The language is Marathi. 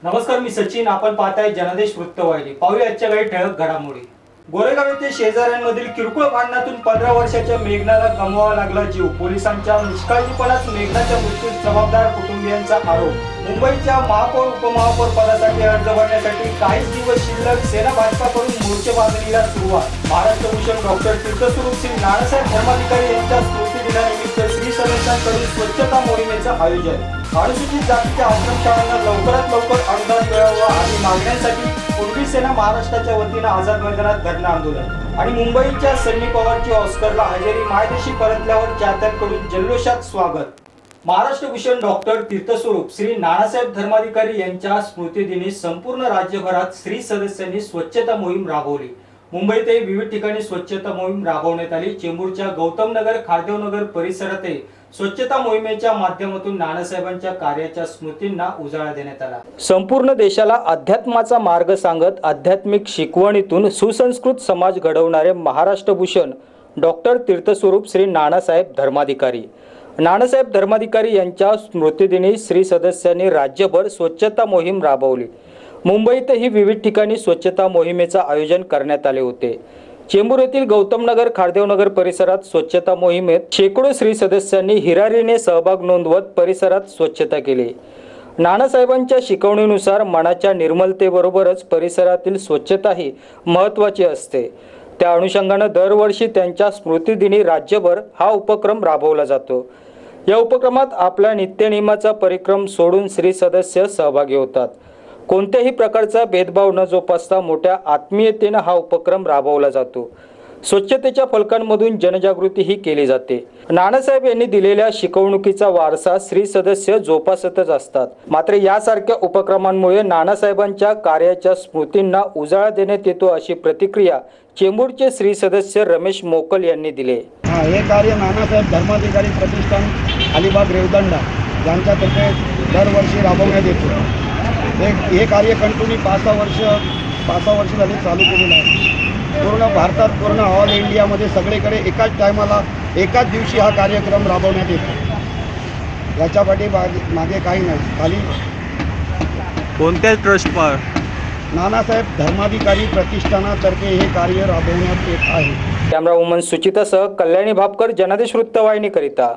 नमस्कार, मी सचिन. आपण पाहताय जनादेश वृत्तवाहिनी. पाहूया आजच्या काही ठळक घडामोडी. गोरेगाव येथे शेजाऱ्यांमधील किरकोळ भांडणातून 15 वर्षाच्या मेघनाला गमवावा लागला जीव. पोलिसांच्या निष्काळजीपणास मेघनाच्या मृत्यूस जबाबदार कुटुंबियांचा आरोप. मुंबईच्या महापौर उपमहापौर पदासाठी अर्ज भरण्यासाठी काहीच दिवस शिल्लक. सेना भाजपाकडून मोर्चे बांधणीला सुरुवात. महाराष्ट्र भूषण डॉक्टर तीर्थस्वरूप श्री नानासाहेब धर्माधिकारी यांच्या स्मृती दिनानिमित्त श्री सदस्यांकडून स्वच्छता मोहिमेचं आयोजन. अनुसूचित जातीच्या आश्रमशाळांना लवकरात लवकर अनुदान मिळावं आणि मागण्यांसाठी पूर्वी सेना महाराष्ट्राच्या वतीनं आझाद मैदानात धरणं आंदोलन. आणि मुंबईच्या सन्नी पवारची ऑस्करला हजेरी. मायदेशी परतल्यावर चाहत्यांकडून जल्लोषात स्वागत. महाराष्ट्र भूषण डॉक्टर तीर्थस्वरूप श्री नानासाहेब धर्माधिकारी यांच्या स्मृतिदिनी संपूर्ण राज्यभरात स्त्री सदस्यांनी स्वच्छता मोहीम राबवली. मुंबईतही विविध ठिकाणी स्वच्छता मोहीम राबवण्यात आली. चेंबूरच्या गौतम नगर, खारदेवनगर परिसरातही स्वच्छता मोहिमेच्या माध्यमातून नानासाहेबांच्या कार्याच्या स्मृतींना उजाळा देण्यात आला. संपूर्ण देशाला अध्यात्माचा मार्ग सांगत आध्यात्मिक शिकवणीतून सुसंस्कृत समाज घडवणारे महाराष्ट्र भूषण डॉक्टर तीर्थस्वरूप श्री नानासाहेब धर्माधिकारी. नानासाहेब धर्माधिकारी यांच्या स्मृतिदिनी श्री सदस्यांनी राज्यभर स्वच्छता मोहीम राबवली. मुंबईतही विविध ठिकाणी स्वच्छता मोहिमेचं आयोजन करण्यात आले होते. चेंबूर येथील गौतम नगर, खारदेवनगर परिसरात स्वच्छता मोहिमेत शेकडो स्त्री सदस्यांनी हिरारीने सहभाग नोंदवत परिसरात स्वच्छता केली. नानासाहेबांच्या शिकवणीनुसार मनाच्या निर्मलतेबरोबरच परिसरातील स्वच्छताही महत्त्वाची असते. त्या अनुषंगानं दरवर्षी त्यांच्या स्मृतिदिनी राज्यभर हा उपक्रम राबवला जातो. या उपक्रमात आपल्या नित्यनेमाचा परिक्रम सोडून स्त्री सदस्य सहभागी होतात. कोणत्याही प्रकारचा भेदभाव न जोपासता मोठ्या आत्मीयतेनं हा उपक्रम राबवला जातो. स्वच्छतेच्या फलकांमधून जनजागृतीही केली जाते. नानासाहेब यांनी दिलेल्या शिकवणुकीचा वारसा स्त्री सदस्य जोपासतच असतात. मात्र यासारख्या उपक्रमांमुळे नानासाहेबांच्या कार्याच्या स्मृतींना उजाळा देण्यात येतो, अशी प्रतिक्रिया चेंबूरचे स्त्री सदस्य रमेश मोकल यांनी दिले. हे कार्य नानासाहेब धर्माधिकारी प्रतिष्ठान अलिबाग रेवदंडा यांच्यातर्फे दरवर्षी राबवण्यात येतो. हे कार्य कंटिन्यू 5-6 वर्ष झाली चालू केलेलं आहे. पूर्ण भारतात, पूर्ण ऑल इंडियामध्ये सगळीकडे एकाच टायमाला एकाच दिवशी हा कार्यक्रम राबवण्यात येतो. याच्यापाठी मागे काही नाही, खाली कोणत्या ट्रस्ट पर नानासाहेब धर्माधिकारी प्रतिष्ठानातर्फे हे कार्य राबवण्यात येत आहे. कॅमेरा वुमन सुचितासह कल्याणी भापकर, जनादेश वृत्तवाहिनीकरिता.